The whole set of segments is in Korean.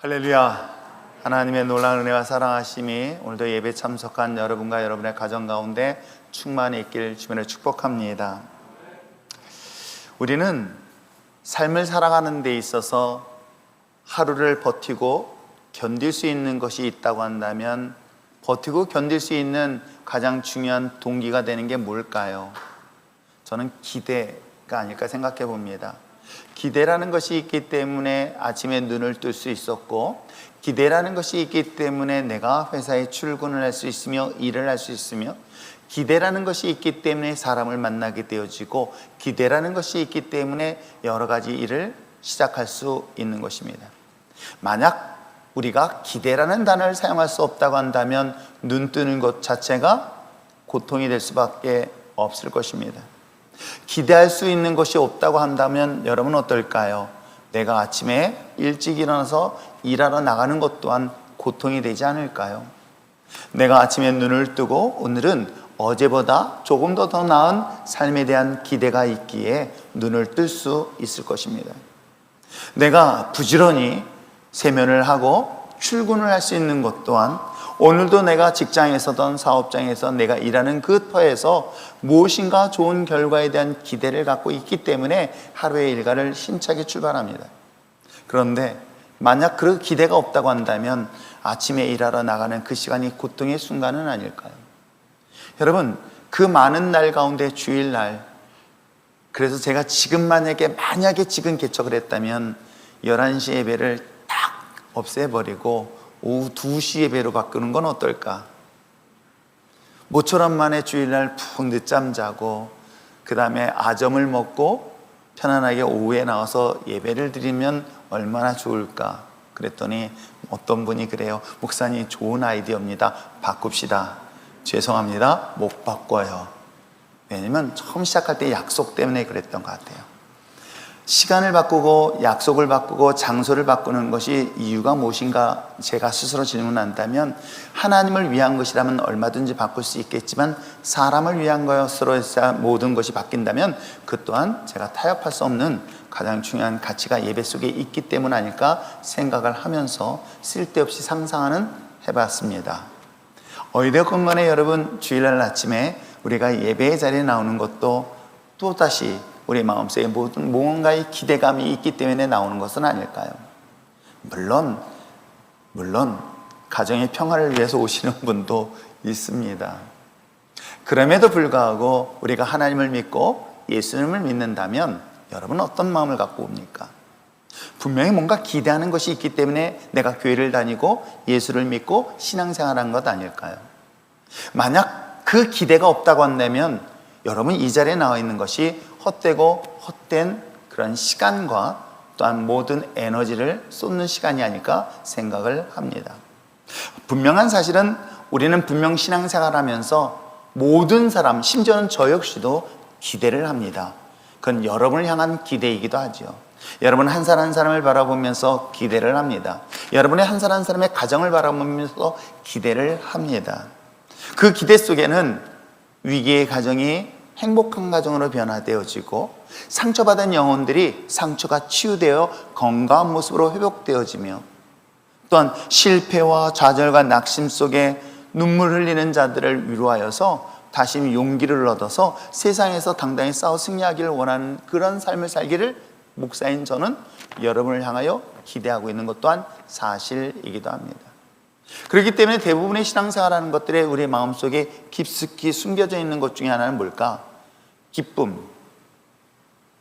할렐루야. 하나님의 놀라운 은혜와 사랑하심이 오늘도 예배 참석한 여러분과 여러분의 가정 가운데 충만히 있길 주님으로 축복합니다. 우리는 삶을 살아가는 데 있어서 하루를 버티고 견딜 수 있는 것이 있다고 한다면 버티고 견딜 수 있는 가장 중요한 동기가 되는 게 뭘까요? 저는 기대가 아닐까 생각해 봅니다. 기대라는 것이 있기 때문에 아침에 눈을 뜰 수 있었고, 기대라는 것이 있기 때문에 내가 회사에 출근을 할 수 있으며 일을 할 수 있으며, 기대라는 것이 있기 때문에 사람을 만나게 되어지고, 기대라는 것이 있기 때문에 여러 가지 일을 시작할 수 있는 것입니다. 만약 우리가 기대라는 단어를 사용할 수 없다고 한다면 눈 뜨는 것 자체가 고통이 될 수밖에 없을 것입니다. 기대할 수 있는 것이 없다고 한다면 여러분 어떨까요? 내가 아침에 일찍 일어나서 일하러 나가는 것 또한 고통이 되지 않을까요? 내가 아침에 눈을 뜨고 오늘은 어제보다 조금 더 나은 삶에 대한 기대가 있기에 눈을 뜰 수 있을 것입니다. 내가 부지런히 세면을 하고 출근을 할 수 있는 것 또한 오늘도 내가 직장에서든 사업장에서 내가 일하는 그 터에서 무엇인가 좋은 결과에 대한 기대를 갖고 있기 때문에 하루의 일과를 힘차게 출발합니다. 그런데 만약 그 기대가 없다고 한다면 아침에 일하러 나가는 그 시간이 고통의 순간은 아닐까요? 여러분, 그 많은 날 가운데 주일날, 그래서 제가 만약에 지금 개척을 했다면 11시 예배를 딱 없애버리고 오후 2시 예배로 바꾸는 건 어떨까? 모처럼 만에 주일날 푹 늦잠 자고 그 다음에 아점을 먹고 편안하게 오후에 나와서 예배를 드리면 얼마나 좋을까? 그랬더니 어떤 분이 그래요. 목사님, 좋은 아이디어입니다. 바꿉시다. 죄송합니다. 못 바꿔요. 왜냐면 처음 시작할 때 약속 때문에 그랬던 것 같아요. 시간을 바꾸고 약속을 바꾸고 장소를 바꾸는 것이 이유가 무엇인가 제가 스스로 질문한다면, 하나님을 위한 것이라면 얼마든지 바꿀 수 있겠지만 사람을 위한 것으로 해서 모든 것이 바뀐다면 그 또한 제가 타협할 수 없는 가장 중요한 가치가 예배 속에 있기 때문 아닐까 생각을 하면서 쓸데없이 상상하는 해봤습니다. 어찌됐건 간에 여러분, 주일날 아침에 우리가 예배의 자리에 나오는 것도 또다시 우리 마음속에 뭔가의 기대감이 있기 때문에 나오는 것은 아닐까요? 물론 가정의 평화를 위해서 오시는 분도 있습니다. 그럼에도 불구하고 우리가 하나님을 믿고 예수님을 믿는다면 여러분 어떤 마음을 갖고 옵니까? 분명히 뭔가 기대하는 것이 있기 때문에 내가 교회를 다니고 예수를 믿고 신앙생활한 것 아닐까요? 만약 그 기대가 없다고 한다면 여러분 이 자리에 나와 있는 것이 헛되고 헛된 그런 시간과 또한 모든 에너지를 쏟는 시간이 아닐까 생각을 합니다. 분명한 사실은 우리는 분명 신앙생활하면서 모든 사람, 심지어는 저 역시도 기대를 합니다. 그건 여러분을 향한 기대이기도 하죠. 여러분 한 사람 한 사람을 바라보면서 기대를 합니다. 여러분의 한 사람 한 사람의 가정을 바라보면서 기대를 합니다. 그 기대 속에는 위기의 가정이 행복한 가정으로 변화되어지고, 상처받은 영혼들이 상처가 치유되어 건강한 모습으로 회복되어지며, 또한 실패와 좌절과 낙심 속에 눈물 흘리는 자들을 위로하여서 다시 용기를 얻어서 세상에서 당당히 싸워 승리하기를 원하는 그런 삶을 살기를 목사인 저는 여러분을 향하여 기대하고 있는 것 또한 사실이기도 합니다. 그렇기 때문에 대부분의 신앙생활하는 것들에 우리의 마음속에 깊숙이 숨겨져 있는 것 중에 하나는 뭘까? 기쁨.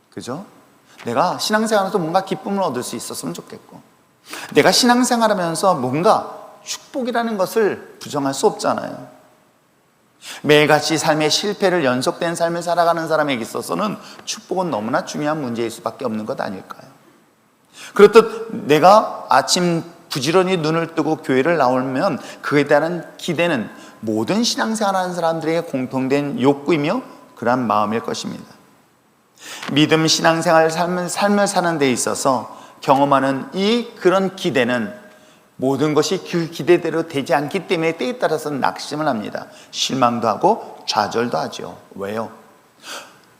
그죠? 내가 신앙생활하면서 뭔가 기쁨을 얻을 수 있었으면 좋겠고, 내가 신앙생활하면서 뭔가 축복이라는 것을 부정할 수 없잖아요. 매일같이 삶의 실패를 연속된 삶을 살아가는 사람에게 있어서는 축복은 너무나 중요한 문제일 수밖에 없는 것 아닐까요? 그렇듯 내가 아침 부지런히 눈을 뜨고 교회를 나오면 그에 대한 기대는 모든 신앙생활하는 사람들에게 공통된 욕구이며 그러한 마음일 것입니다. 믿음 신앙생활 삶을 사는 데 있어서 경험하는 그런 기대는 모든 것이 그 기대대로 되지 않기 때문에 때에 따라서는 낙심을 합니다. 실망도 하고 좌절도 하죠. 왜요?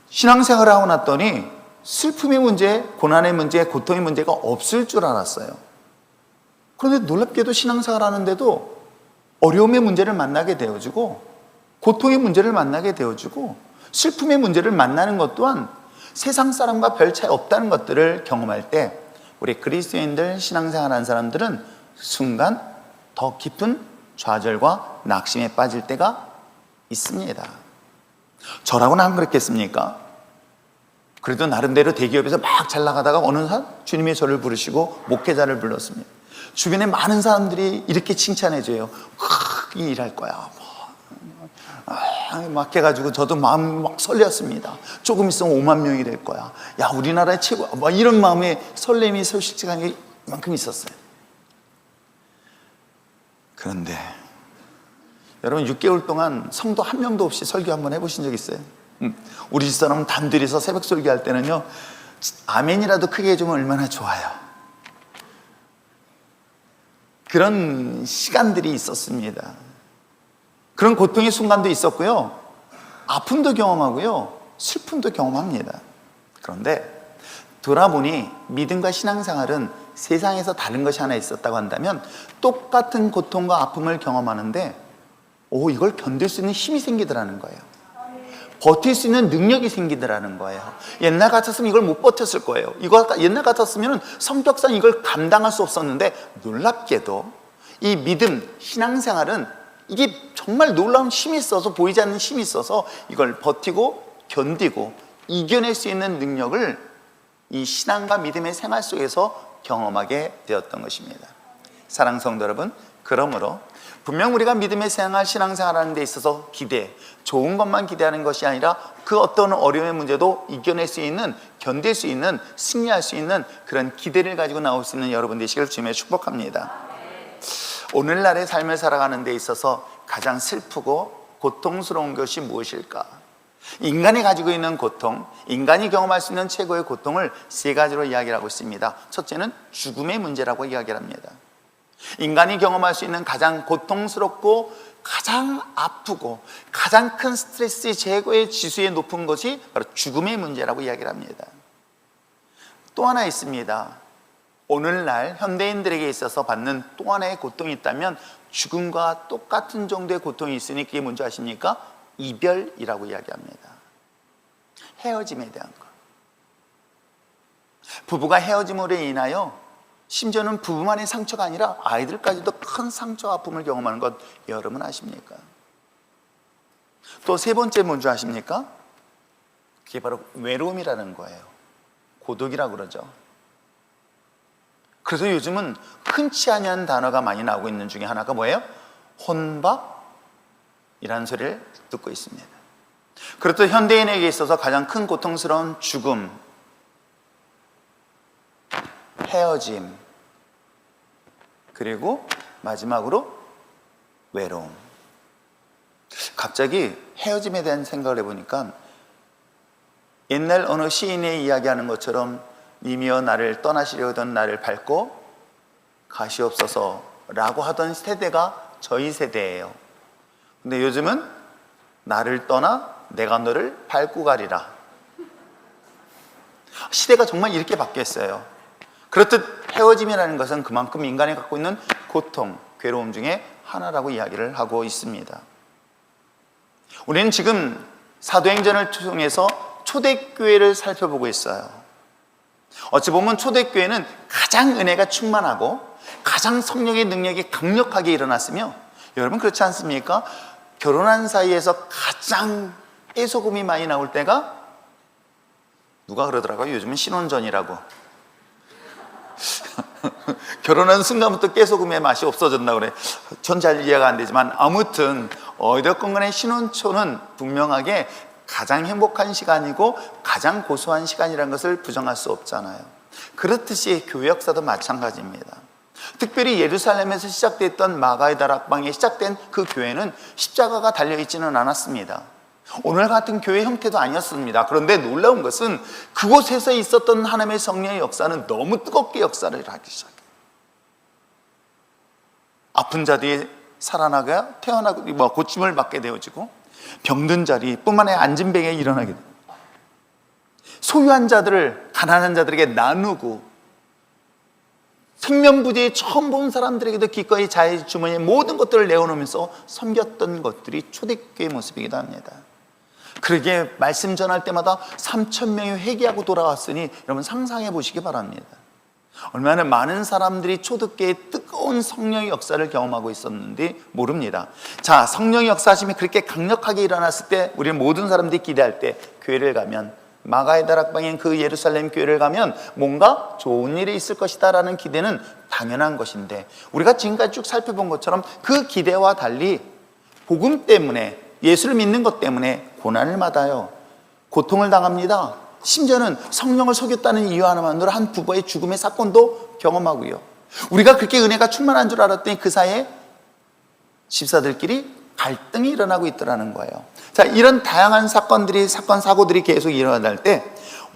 신앙생활을 하고 났더니 슬픔의 문제, 고난의 문제, 고통의 문제가 없을 줄 알았어요. 그런데 놀랍게도 신앙생활 하는데도 어려움의 문제를 만나게 되어지고, 고통의 문제를 만나게 되어지고, 슬픔의 문제를 만나는 것 또한 세상 사람과 별 차이 없다는 것들을 경험할 때, 우리 그리스도인들, 신앙생활 하는 사람들은 순간 더 깊은 좌절과 낙심에 빠질 때가 있습니다. 저라고는 안 그랬겠습니까? 그래도 나름대로 대기업에서 막 잘 나가다가 어느 날 주님이 저를 부르시고 목회자를 불렀습니다. 주변에 많은 사람들이 이렇게 칭찬해줘요. 크게 일할 거야. 막 해가지고 저도 마음이 막 설레었습니다. 조금 있으면 5만 명이 될 거야. 야, 우리나라의 최고, 막 이런 마음에 설렘이 솔직한 게 이만큼 있었어요. 그런데 여러분, 6개월 동안 성도 한 명도 없이 설교 한번 해보신 적 있어요? 우리 집사람은 단둘이서 새벽 설교할 때는요, 아멘이라도 크게 해주면 얼마나 좋아요. 그런 시간들이 있었습니다. 그런 고통의 순간도 있었고요, 아픔도 경험하고요, 슬픔도 경험합니다. 그런데 돌아보니 믿음과 신앙생활은 세상에서 다른 것이 하나 있었다고 한다면, 똑같은 고통과 아픔을 경험하는데 이걸 견딜 수 있는 힘이 생기더라는 거예요. 버틸 수 있는 능력이 생기더라는 거예요. 옛날 같았으면 이걸 못 버텼을 거예요. 옛날 같았으면 성격상 이걸 감당할 수 없었는데, 놀랍게도 이 믿음, 신앙생활은 이게 정말 놀라운 힘이 있어서, 보이지 않는 힘이 있어서 이걸 버티고 견디고 이겨낼 수 있는 능력을 이 신앙과 믿음의 생활 속에서 경험하게 되었던 것입니다. 사랑하는 성도 여러분, 그러므로 분명 우리가 믿음의 생활, 신앙생활 하는 데 있어서 좋은 것만 기대하는 것이 아니라 그 어떤 어려움의 문제도 이겨낼 수 있는, 견딜 수 있는, 승리할 수 있는 그런 기대를 가지고 나올 수 있는 여러분 되시길 주님의 축복합니다. 오늘날의 삶을 살아가는 데 있어서 가장 슬프고 고통스러운 것이 무엇일까? 인간이 가지고 있는 고통, 인간이 경험할 수 있는 최고의 고통을 세 가지로 이야기를 하고 있습니다. 첫째는 죽음의 문제라고 이야기를 합니다. 인간이 경험할 수 있는 가장 고통스럽고 가장 아프고 가장 큰 스트레스의 최고의 지수에 높은 것이 바로 죽음의 문제라고 이야기를 합니다. 또 하나 있습니다. 오늘날 현대인들에게 있어서 받는 또 하나의 고통이 있다면, 죽음과 똑같은 정도의 고통이 있으니 그게 뭔지 아십니까? 이별이라고 이야기합니다. 헤어짐에 대한 것. 부부가 헤어짐으로 인하여 심지어는 부부만의 상처가 아니라 아이들까지도 큰 상처와 아픔을 경험하는 것 여러분 아십니까? 또 세 번째 뭔지 아십니까? 그게 바로 외로움이라는 거예요. 고독이라고 그러죠. 그래서 요즘은 흔치 않은 단어가 많이 나오고 있는 중에 하나가 뭐예요? 혼밥이라는 소리를 듣고 있습니다. 그렇듯 현대인에게 있어서 가장 큰 고통스러운 죽음, 헤어짐, 그리고 마지막으로 외로움. 갑자기 헤어짐에 대한 생각을 해보니까 옛날 어느 시인이 이야기하는 것처럼, 님이여 나를 떠나시려던 나를 밟고 가시옵소서 라고 하던 세대가 저희 세대예요. 근데 요즘은 나를 떠나 내가 너를 밟고 가리라. 시대가 정말 이렇게 바뀌었어요. 그렇듯 헤어짐이라는 것은 그만큼 인간이 갖고 있는 고통, 괴로움 중에 하나라고 이야기를 하고 있습니다. 우리는 지금 사도행전을 통해서 초대교회를 살펴보고 있어요. 어찌 보면 초대교회는 가장 은혜가 충만하고 가장 성령의 능력이 강력하게 일어났으며, 여러분 그렇지 않습니까? 결혼한 사이에서 가장 깨소금이 많이 나올 때가, 누가 그러더라고요. 요즘은 신혼전이라고. 결혼한 순간부터 깨소금의 맛이 없어졌나 그래. 전 잘 이해가 안 되지만, 아무튼 어찌됐건 간에 신혼초는 분명하게 가장 행복한 시간이고 가장 고소한 시간이라는 것을 부정할 수 없잖아요. 그렇듯이 교회 역사도 마찬가지입니다. 특별히 예루살렘에서 시작됐던 마가의 다락방에 시작된 그 교회는 십자가가 달려있지는 않았습니다. 오늘 같은 교회 형태도 아니었습니다. 그런데 놀라운 것은 그곳에서 있었던 하나님의 성령의 역사는 너무 뜨겁게 역사를 하기 시작해요. 아픈 자들이 살아나가 태어나고 고침을 받게 되어지고, 병든 자리 뿐만 아니라 앉은 병에 일어나게 됩니다. 소유한 자들을 가난한 자들에게 나누고, 생면부지에 처음 본 사람들에게도 기꺼이 자기 주머니에 모든 것들을 내어놓으면서 섬겼던 것들이 초대교회의 모습이기도 합니다. 그러게 말씀 전할 때마다 3,000명이 회개하고 돌아왔으니 여러분 상상해 보시기 바랍니다. 얼마나 많은 사람들이 초대교회의 뜨거운 성령의 역사를 경험하고 있었는지 모릅니다. 자, 성령의 역사하심이 그렇게 강력하게 일어났을 때 우리 모든 사람들이 기대할 때 교회를 가면, 마가의 다락방인 그 예루살렘 교회를 가면 뭔가 좋은 일이 있을 것이다 라는 기대는 당연한 것인데, 우리가 지금까지 쭉 살펴본 것처럼 그 기대와 달리 복음 때문에, 예수를 믿는 것 때문에 고난을 받아요. 고통을 당합니다. 심지어는 성령을 속였다는 이유 하나만으로 한 부부의 죽음의 사건도 경험하고요. 우리가 그렇게 은혜가 충만한 줄 알았더니 그 사이에 집사들끼리 갈등이 일어나고 있더라는 거예요. 자, 이런 다양한 사고들이 계속 일어날 때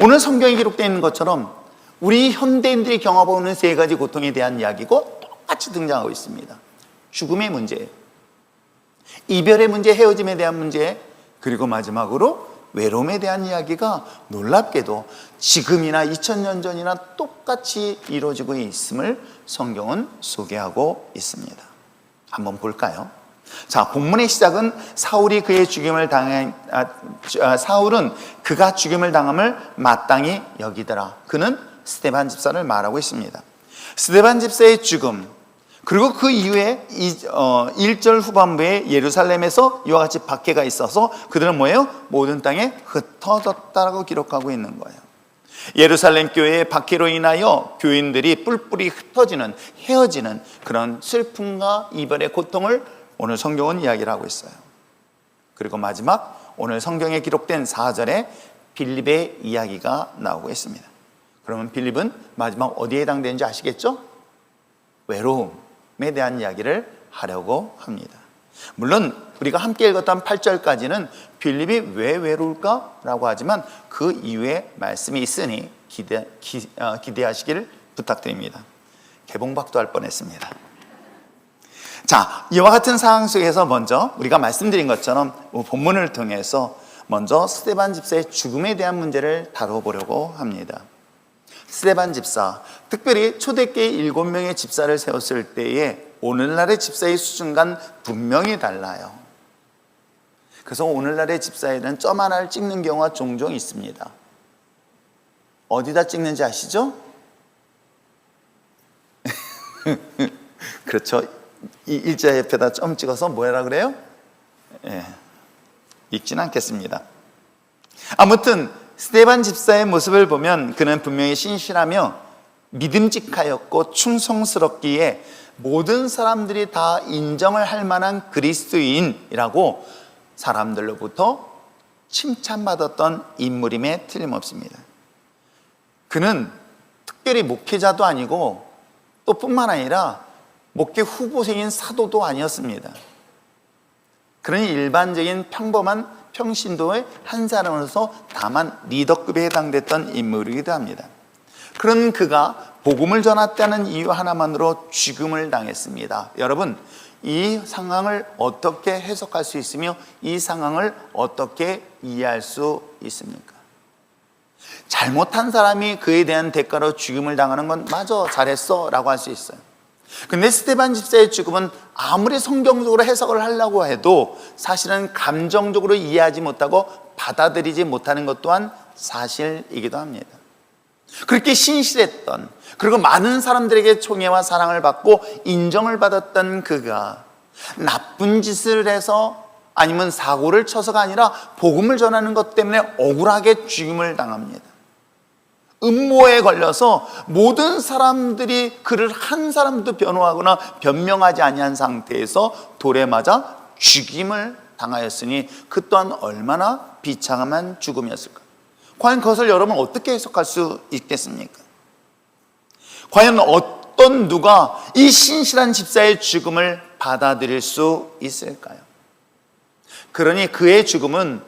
오늘 성경에 기록되어 있는 것처럼 우리 현대인들이 경험하고 있는 세 가지 고통에 대한 이야기고 똑같이 등장하고 있습니다. 죽음의 문제, 이별의 문제, 헤어짐에 대한 문제, 그리고 마지막으로 외로움에 대한 이야기가 놀랍게도 지금이나 2000년 전이나 똑같이 이루어지고 있음을 성경은 소개하고 있습니다. 한번 볼까요? 자, 본문의 시작은 사울은 그가 죽임을 당함을 마땅히 여기더라. 그는 스데반 집사를 말하고 있습니다. 스데반 집사의 죽음, 그리고 그 이후에 1절 후반부에 예루살렘에서 이와 같이 박해가 있어서 그들은 뭐예요? 모든 땅에 흩어졌다라고 기록하고 있는 거예요. 예루살렘 교회의 박해로 인하여 교인들이 뿔뿔이 흩어지는, 헤어지는 그런 슬픔과 이별의 고통을 오늘 성경은 이야기를 하고 있어요. 그리고 마지막 오늘 성경에 기록된 4절에 빌립의 이야기가 나오고 있습니다. 그러면 빌립은 마지막 어디에 해당되는지 아시겠죠? 외로움에 대한 이야기를 하려고 합니다. 물론 우리가 함께 읽었던 8절까지는 빌립이 왜 외로울까? 라고 하지만 그 이후에 말씀이 있으니 기대하시길 부탁드립니다. 개봉박도 할 뻔했습니다. 자, 이와 같은 상황 속에서 먼저 우리가 말씀드린 것처럼 본문을 통해서 먼저 스데반 집사의 죽음에 대한 문제를 다뤄보려고 합니다. 스데반 집사, 특별히 초대교회 7명의 집사를 세웠을 때에 오늘날의 집사의 수준과는 분명히 달라요. 그래서 오늘날의 집사에는 점 하나를 찍는 경우가 종종 있습니다. 어디다 찍는지 아시죠? 그렇죠. 이 일자 옆에다 점 찍어서 뭐라 그래요? 읽진 않겠습니다. 아무튼 스데반 집사의 모습을 보면 그는 분명히 신실하며 믿음직하였고 충성스럽기에 모든 사람들이 다 인정을 할 만한 그리스도인이라고 사람들로부터 칭찬받았던 인물임에 틀림없습니다. 그는 특별히 목회자도 아니고 또 뿐만 아니라 목회 후보생인 사도도 아니었습니다. 그러니 일반적인 평범한 평신도의 한 사람으로서 다만 리더급에 해당됐던 인물이기도 합니다. 그런 그가 복음을 전했다는 이유 하나만으로 죽음을 당했습니다. 여러분, 이 상황을 어떻게 해석할 수 있으며 이 상황을 어떻게 이해할 수 있습니까? 잘못한 사람이 그에 대한 대가로 죽음을 당하는 건 맞아, 잘했어 라고 할 수 있어요. 근데 스데반 집사의 죽음은 아무리 성경적으로 해석을 하려고 해도 사실은 감정적으로 이해하지 못하고 받아들이지 못하는 것 또한 사실이기도 합니다. 그렇게 신실했던, 그리고 많은 사람들에게 총애와 사랑을 받고 인정을 받았던 그가 나쁜 짓을 해서 아니면 사고를 쳐서가 아니라 복음을 전하는 것 때문에 억울하게 죽임을 당합니다. 음모에 걸려서 모든 사람들이 그를 한 사람도 변호하거나 변명하지 아니한 상태에서 돌에 맞아 죽임을 당하였으니 그 또한 얼마나 비참한 죽음이었을까? 과연 그것을 여러분 어떻게 해석할 수 있겠습니까? 과연 어떤 누가 이 신실한 집사의 죽음을 받아들일 수 있을까요? 그러니 그의 죽음은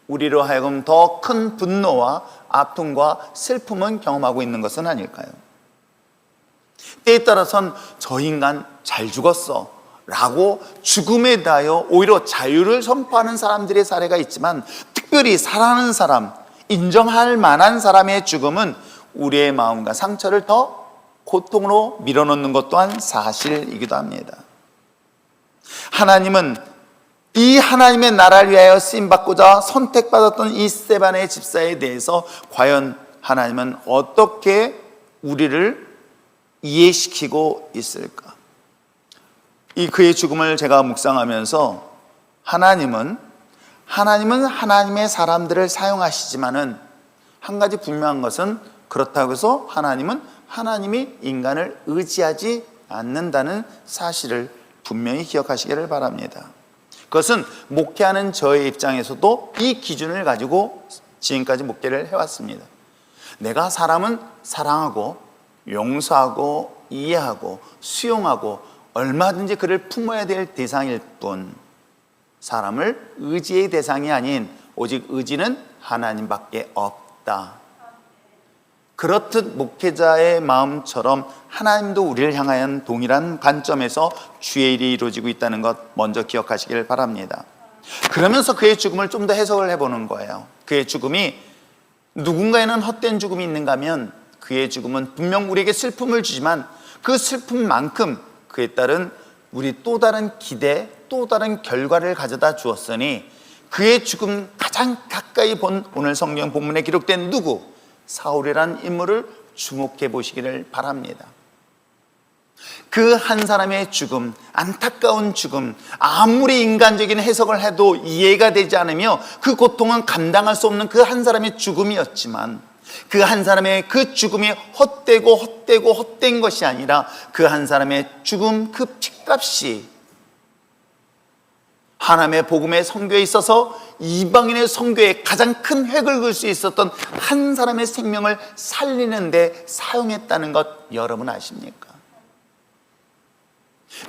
우리로 하여금 더 큰 분노와 아픔과 슬픔을 경험하고 있는 것은 아닐까요? 때에 따라선 저 인간 잘 죽었어 라고 죽음에 대하여 오히려 자유를 선포하는 사람들의 사례가 있지만, 특별히 사랑하는 사람, 인정할 만한 사람의 죽음은 우리의 마음과 상처를 더 고통으로 밀어넣는 것 또한 사실이기도 합니다. 하나님은 이 하나님의 나라를 위하여 쓰임받고자 선택받았던 이 스데반의 집사에 대해서 과연 하나님은 어떻게 우리를 이해시키고 있을까? 이 그의 죽음을 제가 묵상하면서 하나님은 하나님의 사람들을 사용하시지만은 한 가지 분명한 것은 그렇다고 해서 하나님이 인간을 의지하지 않는다는 사실을 분명히 기억하시기를 바랍니다. 그것은 목회하는 저의 입장에서도 이 기준을 가지고 지금까지 목회를 해왔습니다. 내가 사람은 사랑하고 용서하고 이해하고 수용하고 얼마든지 그를 품어야 될 대상일 뿐, 사람을 의지의 대상이 아닌 오직 의지는 하나님밖에 없다. 그렇듯 목회자의 마음처럼 하나님도 우리를 향하여 동일한 관점에서 주의 일이 이루어지고 있다는 것 먼저 기억하시길 바랍니다. 그러면서 그의 죽음을 좀 더 해석을 해보는 거예요. 그의 죽음이 누군가에는 헛된 죽음이 있는가 하면 그의 죽음은 분명 우리에게 슬픔을 주지만 그 슬픔만큼 그에 따른 우리 또 다른 기대, 또 다른 결과를 가져다 주었으니 그의 죽음 가장 가까이 본 오늘 성경 본문에 기록된 누구? 사울이라는 인물을 주목해 보시기를 바랍니다. 그 한 사람의 죽음, 안타까운 죽음, 아무리 인간적인 해석을 해도 이해가 되지 않으며 그 고통은 감당할 수 없는 그 한 사람의 죽음이었지만 그 한 사람의 그 죽음이 헛된 것이 아니라 그 한 사람의 죽음, 그 핏값이 하나님의 복음의 선교에 있어서 이방인의 선교에 가장 큰 획을 그을 수 있었던 한 사람의 생명을 살리는 데 사용했다는 것 여러분 아십니까?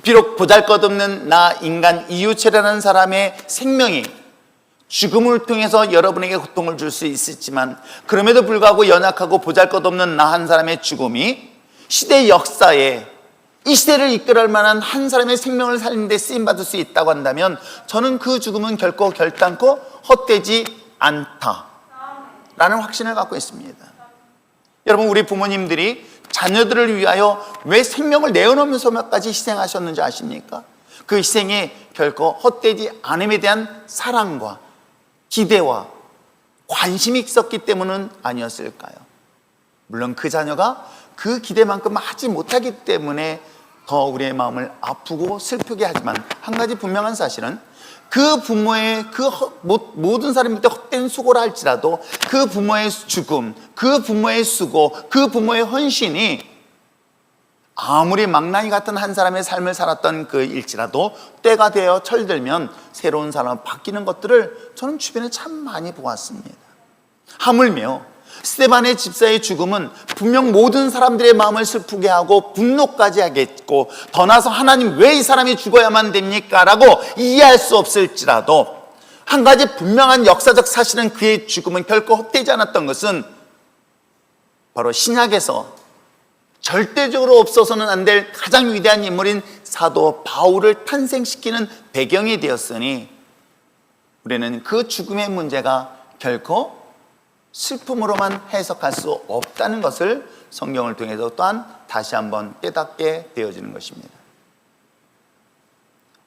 비록 보잘것없는 나 인간 이유체라는 사람의 생명이 죽음을 통해서 여러분에게 고통을 줄 수 있었지만 그럼에도 불구하고 연약하고 보잘것없는 나 한 사람의 죽음이 시대 역사에 이 시대를 이끌어갈 만한 한 사람의 생명을 살리는 데 쓰임받을 수 있다고 한다면 저는 그 죽음은 결코 결단코 헛되지 않다라는 확신을 갖고 있습니다. 여러분, 우리 부모님들이 자녀들을 위하여 왜 생명을 내어놓으면서까지 희생하셨는지 아십니까? 그 희생이 결코 헛되지 않음에 대한 사랑과 기대와 관심이 있었기 때문은 아니었을까요? 물론 그 자녀가 그 기대만큼 하지 못하기 때문에 더 우리의 마음을 아프고 슬프게 하지만 한 가지 분명한 사실은 그 부모의 그 모든 사람한테 헛된 수고를 할지라도 그 부모의 죽음, 그 부모의 수고, 그 부모의 헌신이 아무리 망나니 같은 한 사람의 삶을 살았던 그 일지라도 때가 되어 철들면 새로운 사람으로 바뀌는 것들을 저는 주변에 참 많이 보았습니다. 하물며 스데반의 집사의 죽음은 분명 모든 사람들의 마음을 슬프게 하고 분노까지 하겠고 더 나아서 하나님 왜 이 사람이 죽어야만 됩니까? 라고 이해할 수 없을지라도 한 가지 분명한 역사적 사실은 그의 죽음은 결코 헛되지 않았던 것은 바로 신약에서 절대적으로 없어서는 안 될 가장 위대한 인물인 사도 바울을 탄생시키는 배경이 되었으니 우리는 그 죽음의 문제가 결코 슬픔으로만 해석할 수 없다는 것을 성경을 통해서 또한 다시 한번 깨닫게 되어지는 것입니다.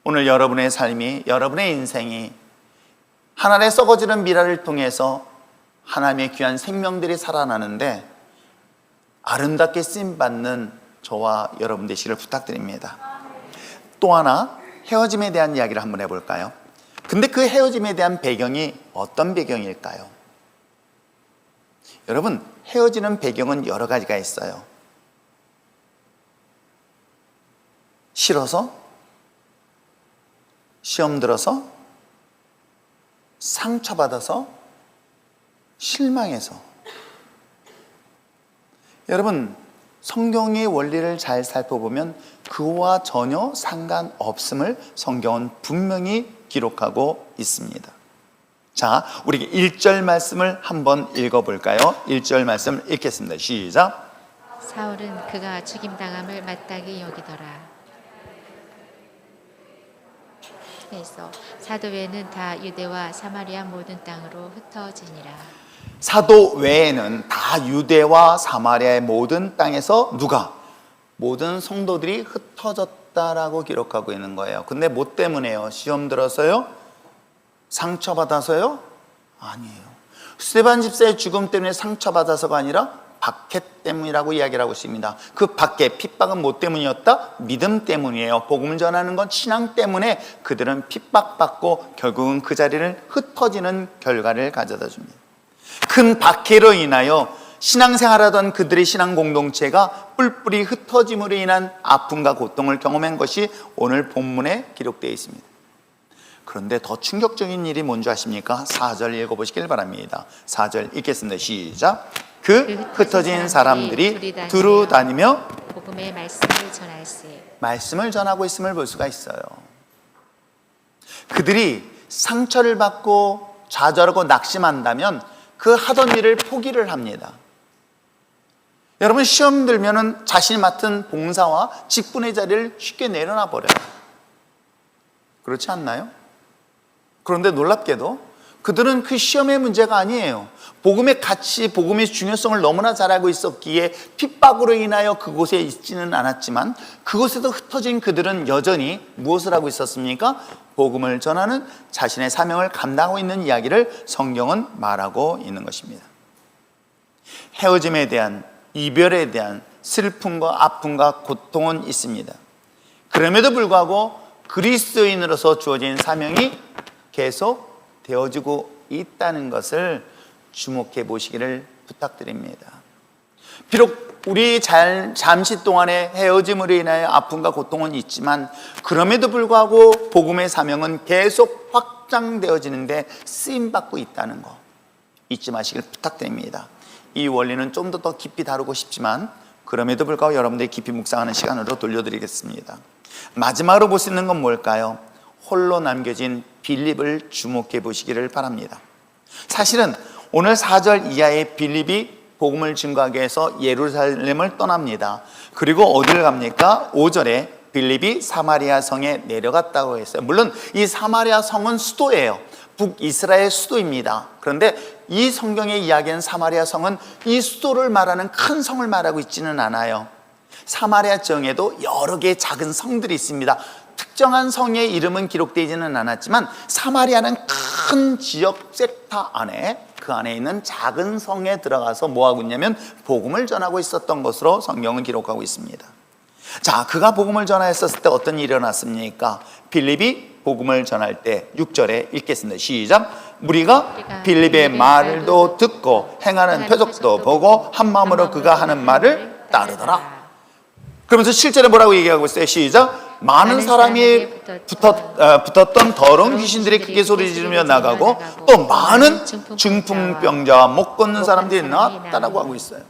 오늘 여러분의 삶이, 여러분의 인생이 하늘에 썩어지는 미라를 통해서 하나님의 귀한 생명들이 살아나는데 아름답게 쓰임받는 저와 여러분 되시기를 부탁드립니다. 또 하나 헤어짐에 대한 이야기를 한번 해볼까요? 근데 그 헤어짐에 대한 배경이 어떤 배경일까요? 여러분, 헤어지는 배경은 여러 가지가 있어요. 싫어서, 시험 들어서, 상처받아서, 실망해서. 여러분, 성경의 원리를 잘 살펴보면 그와 전혀 상관없음을 성경은 분명히 기록하고 있습니다. 자, 우리 1절 말씀을 한번 읽어볼까요? 1절 말씀 읽겠습니다. 시작. 사울은 그가 죽임당함을 마땅히 여기더라. 그래서 사도 외에는 다 유대와 사마리아 모든 땅으로 흩어지니라. 사도 외에는 다 유대와 사마리아의 모든 땅에서 누가? 모든 성도들이 흩어졌다라고 기록하고 있는 거예요. 근데 뭐 때문에요? 시험 들어서요? 상처받아서요? 아니에요. 스데반 집사의 죽음 때문에 상처받아서가 아니라 박해 때문이라고 이야기를 하고 있습니다. 그 박해, 핍박은 뭐 때문이었다? 믿음 때문이에요. 복음을 전하는 건 신앙 때문에 그들은 핍박받고 결국은 그 자리를 흩어지는 결과를 가져다 줍니다. 큰 박해로 인하여 신앙생활하던 그들의 신앙 공동체가 뿔뿔이 흩어짐으로 인한 아픔과 고통을 경험한 것이 오늘 본문에 기록되어 있습니다. 그런데 더 충격적인 일이 뭔지 아십니까? 4절 읽어보시길 바랍니다. 4절 읽겠습니다. 시작. 그 흩어진 사람들이 두루 다니며 복음의 말씀을 전할세. 말씀을 전하고 있음을 볼 수가 있어요. 그들이 상처를 받고 좌절하고 낙심한다면 그 하던 일을 포기를 합니다. 여러분, 시험 들면은 자신이 맡은 봉사와 직분의 자리를 쉽게 내려놔 버려요. 그렇지 않나요? 그런데 놀랍게도 그들은 그 시험의 문제가 아니에요. 복음의 가치, 복음의 중요성을 너무나 잘 알고 있었기에 핍박으로 인하여 그곳에 있지는 않았지만 그곳에서 흩어진 그들은 여전히 무엇을 하고 있었습니까? 복음을 전하는 자신의 사명을 감당하고 있는 이야기를 성경은 말하고 있는 것입니다. 헤어짐에 대한, 이별에 대한 슬픔과 아픔과 고통은 있습니다. 그럼에도 불구하고 그리스도인으로서 주어진 사명이 계속 되어지고 있다는 것을 주목해 보시기를 부탁드립니다. 비록 우리 잠시 동안의 헤어짐으로 인하여 아픔과 고통은 있지만 그럼에도 불구하고 복음의 사명은 계속 확장되어지는데 쓰임받고 있다는 거 잊지 마시길 부탁드립니다. 이 원리는 좀 더 깊이 다루고 싶지만 그럼에도 불구하고 여러분들이 깊이 묵상하는 시간으로 돌려드리겠습니다. 마지막으로 볼 수 있는 건 뭘까요? 홀로 남겨진 빌립을 주목해 보시기를 바랍니다. 사실은 오늘 4절 이하의 빌립이 복음을 증거하기 위해서 예루살렘을 떠납니다. 그리고 어디를 갑니까? 5절에 빌립이 사마리아 성에 내려갔다고 했어요. 물론 이 사마리아 성은 수도예요. 북이스라엘 수도입니다. 그런데 이 성경의 이야기하는 사마리아 성은 이 수도를 말하는 큰 성을 말하고 있지는 않아요. 사마리아 지역에도 여러 개의 작은 성들이 있습니다. 특정한 성의 이름은 기록되지는 않았지만 사마리아는 큰 지역 섹터 안에 그 안에 있는 작은 성에 들어가서 뭐하고 있냐면 복음을 전하고 있었던 것으로 성경은 기록하고 있습니다. 자, 그가 복음을 전하였을 때 어떤 일이 일어났습니까? 빌립이 복음을 전할 때 6절에 읽겠습니다. 시작. 무리가 빌립의 말도 듣고 행하는 표적도 보고 한 마음으로 그가 하는 말을 따르더라. 그러면서 7절에 뭐라고 얘기하고 있어요? 시작. 많은 사람이 붙었던 더러운 귀신들이 크게 소리 지르며 나가고 또 많은 중풍병자와 못 걷는 사람들이 나왔다라고 하고 있어요.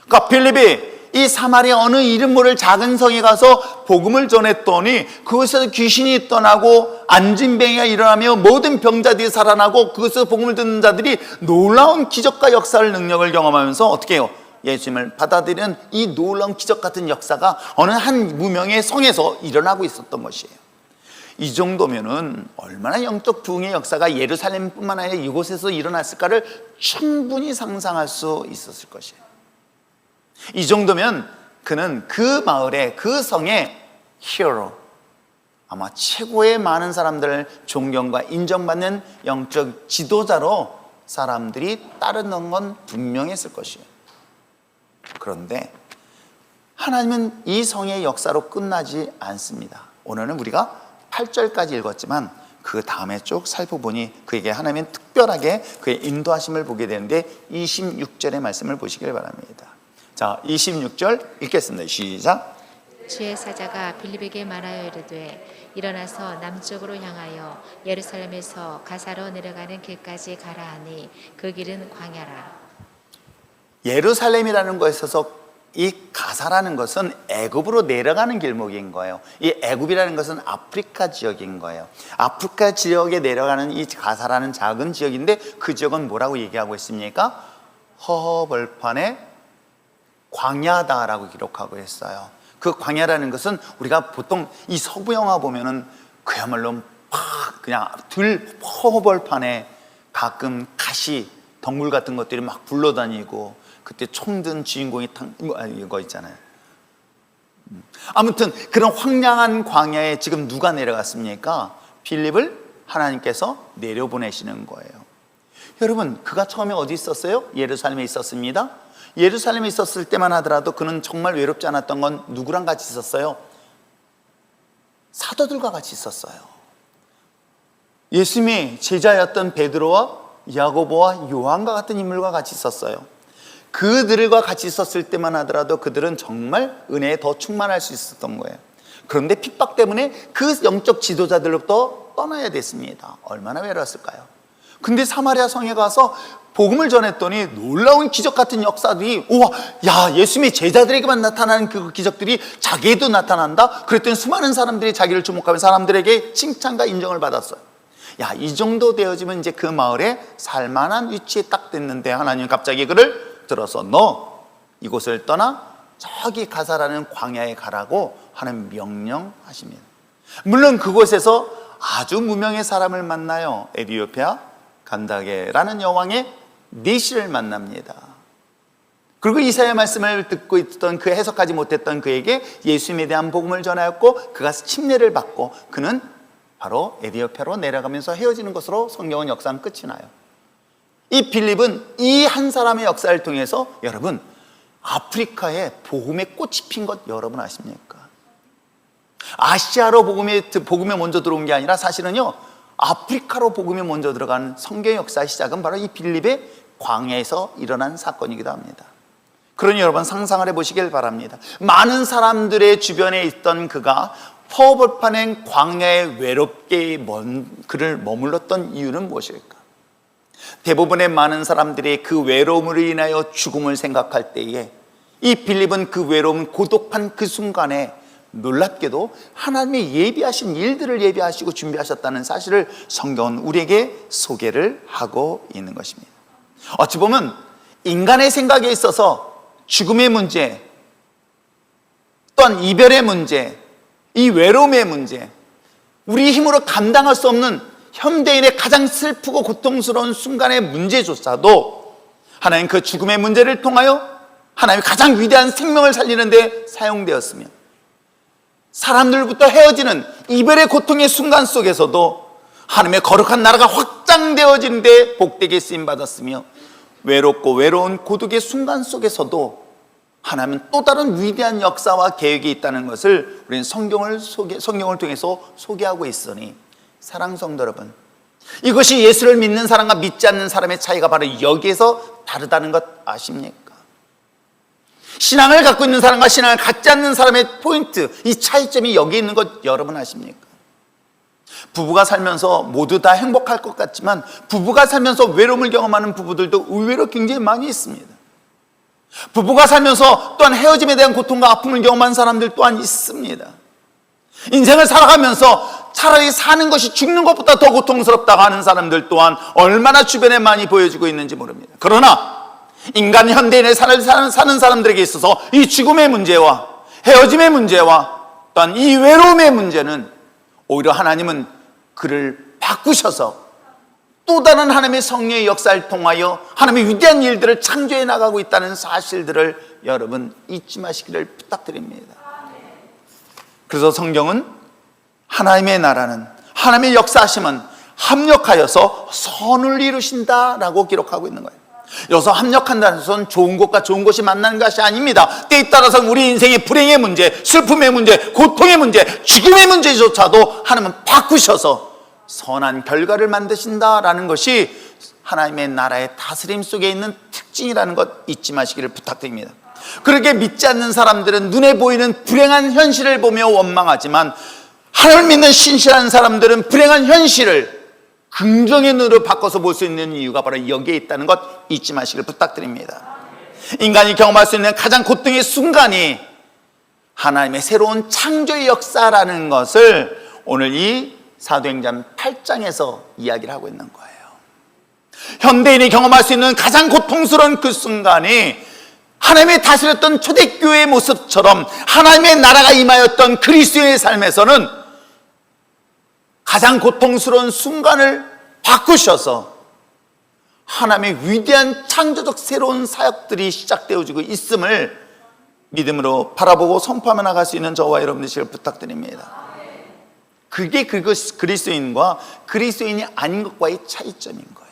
그러니까 빌립이 이 사마리아 어느 이름 모를 작은 성에 가서 복음을 전했더니 그곳에서 귀신이 떠나고 안진병이가 일어나며 모든 병자들이 살아나고 그곳에서 복음을 듣는 자들이 놀라운 기적과 역사를 능력을 경험하면서 어떻게 해요? 예수님을 받아들이는 이 놀라운 기적 같은 역사가 어느 한 무명의 성에서 일어나고 있었던 것이에요. 이 정도면은 얼마나 영적 부흥의 역사가 예루살렘뿐만 아니라 이곳에서 일어났을까를 충분히 상상할 수 있었을 것이에요. 이 정도면 그는 그 마을의 그 성의 히어로, 아마 최고의 많은 사람들을 존경과 인정받는 영적 지도자로 사람들이 따르는 건 분명했을 것이에요. 그런데 하나님은 이 성의 역사로 끝나지 않습니다. 오늘은 우리가 8절까지 읽었지만 그 다음에 쭉 살펴보니 그에게 하나님은 특별하게 그의 인도하심을 보게 되는데 26절의 말씀을 보시길 바랍니다. 자, 26절 읽겠습니다. 시작. 주의 사자가 빌립에게 말하여 이르되 일어나서 남쪽으로 향하여 예루살렘에서 가사로 내려가는 길까지 가라 하니 그 길은 광야라. 예루살렘이라는 것에 있어서 이 가사라는 것은 애굽으로 내려가는 길목인 거예요. 이 애굽이라는 것은 아프리카 지역인 거예요. 아프리카 지역에 내려가는 이 가사라는 작은 지역인데 그 지역은 뭐라고 얘기하고 있습니까? 허허벌판의 광야다라고 기록하고 있어요. 그 광야라는 것은 우리가 보통 이 서부 영화 보면은 그야말로 막 그냥 허허벌판에 가끔 가시, 덩굴 같은 것들이 막 굴러다니고 그때 총 든 주인공이 이거 있잖아요. 아무튼 그런 황량한 광야에 지금 누가 내려갔습니까? 빌립을 하나님께서 내려보내시는 거예요. 여러분, 그가 처음에 어디 있었어요? 예루살렘에 있었습니다. 예루살렘에 있었을 때만 하더라도 그는 정말 외롭지 않았던 건 누구랑 같이 있었어요? 사도들과 같이 있었어요. 예수님의 제자였던 베드로와 야고보와 요한과 같은 인물과 같이 있었어요. 그들과 같이 있었을 때만 하더라도 그들은 정말 은혜에 더 충만할 수 있었던 거예요. 그런데 핍박 때문에 그 영적 지도자들로부터 떠나야 됐습니다. 얼마나 외로웠을까요? 근데 사마리아 성에 가서 복음을 전했더니 놀라운 기적 같은 역사들이, 우와, 야, 예수님의 제자들에게만 나타나는 그 기적들이 자기에도 나타난다? 그랬더니 수많은 사람들이 자기를 주목하며 사람들에게 칭찬과 인정을 받았어요. 야, 이 정도 되어지면 이제 그 마을에 살만한 위치에 딱 됐는데 하나님 갑자기 그를 들어서 너 이곳을 떠나 저기 가사라는 광야에 가라고 하는 명령하십니다. 물론 그곳에서 아주 무명의 사람을 만나요. 에디오피아 간다게라는 여왕의 내시를 만납니다. 그리고 이사야 말씀을 듣고 있던 그 해석하지 못했던 그에게 예수님에 대한 복음을 전하였고 그가 침례를 받고 그는 바로 에디오피아로 내려가면서 헤어지는 것으로 성경은 역사는 끝이 나요. 이 빌립은 이 한 사람의 역사를 통해서 여러분 아프리카에 복음의 꽃이 핀 것 여러분 아십니까? 아시아로 복음에 먼저 들어온 게 아니라 사실은요 아프리카로 복음이 먼저 들어간 성경의 역사의 시작은 바로 이 빌립의 광야에서 일어난 사건이기도 합니다. 그러니 여러분 상상을 해보시길 바랍니다. 많은 사람들의 주변에 있던 그가 허벌판행 광야에 외롭게 그를 머물렀던 이유는 무엇일까? 대부분의 많은 사람들이 그 외로움으로 인하여 죽음을 생각할 때에 이 빌립은 그 외로움, 고독한 그 순간에 놀랍게도 하나님이 예비하신 일들을 예비하시고 준비하셨다는 사실을 성경은 우리에게 소개를 하고 있는 것입니다. 어찌 보면 인간의 생각에 있어서 죽음의 문제, 또한 이별의 문제, 이 외로움의 문제, 우리 힘으로 감당할 수 없는 현대인의 가장 슬프고 고통스러운 순간의 문제조차도 하나님 그 죽음의 문제를 통하여 하나님의 가장 위대한 생명을 살리는 데 사용되었으며 사람들부터 헤어지는 이별의 고통의 순간 속에서도 하나님의 거룩한 나라가 확장되어지는 데 복되게 쓰임받았으며 외롭고 외로운 고독의 순간 속에서도 하나님은 또 다른 위대한 역사와 계획이 있다는 것을 우리는 성경을 통해서 소개하고 있으니 사랑하는 성도 여러분, 이것이 예수를 믿는 사람과 믿지 않는 사람의 차이가 바로 여기에서 다르다는 것 아십니까? 신앙을 갖고 있는 사람과 신앙을 갖지 않는 사람의 포인트, 이 차이점이 여기 있는 것 여러분 아십니까? 부부가 살면서 모두 다 행복할 것 같지만 부부가 살면서 외로움을 경험하는 부부들도 의외로 굉장히 많이 있습니다. 부부가 살면서 또한 헤어짐에 대한 고통과 아픔을 경험한 사람들 또한 있습니다. 인생을 살아가면서 차라리 사는 것이 죽는 것보다 더 고통스럽다고 하는 사람들 또한 얼마나 주변에 많이 보여지고 있는지 모릅니다. 그러나 인간 현대인의 삶을 사는 사람들에게 있어서 이 죽음의 문제와 헤어짐의 문제와 또한 이 외로움의 문제는 오히려 하나님은 그를 바꾸셔서 또 다른 하나님의 성령의 역사를 통하여 하나님의 위대한 일들을 창조해 나가고 있다는 사실들을 여러분 잊지 마시기를 부탁드립니다. 그래서 성경은 하나님의 나라는, 하나님의 역사하심은 합력하여서 선을 이루신다라고 기록하고 있는 거예요. 여기서 합력한다는 것은 좋은 것과 좋은 것이 만나는 것이 아닙니다. 때에 따라서는 우리 인생의 불행의 문제, 슬픔의 문제, 고통의 문제, 죽음의 문제조차도 하나님은 바꾸셔서 선한 결과를 만드신다라는 것이 하나님의 나라의 다스림 속에 있는 특징이라는 것 잊지 마시기를 부탁드립니다. 그렇게 믿지 않는 사람들은 눈에 보이는 불행한 현실을 보며 원망하지만 하나님을 믿는 신실한 사람들은 불행한 현실을 긍정의 눈으로 바꿔서 볼 수 있는 이유가 바로 여기에 있다는 것 잊지 마시기를 부탁드립니다. 인간이 경험할 수 있는 가장 고통의 순간이 하나님의 새로운 창조의 역사라는 것을 오늘 이 사도행전 8장에서 이야기를 하고 있는 거예요. 현대인이 경험할 수 있는 가장 고통스러운 그 순간이 하나님의 다스렸던 초대교회의 모습처럼 하나님의 나라가 임하였던 그리스도인의 삶에서는 가장 고통스러운 순간을 바꾸셔서 하나님의 위대한 창조적 새로운 사역들이 시작되어지고 있음을 믿음으로 바라보고 선포하며 나갈 수 있는 저와 여러분 되시길 부탁드립니다. 그게 그리스도인과 그리스도인이 아닌 것과의 차이점인 거예요.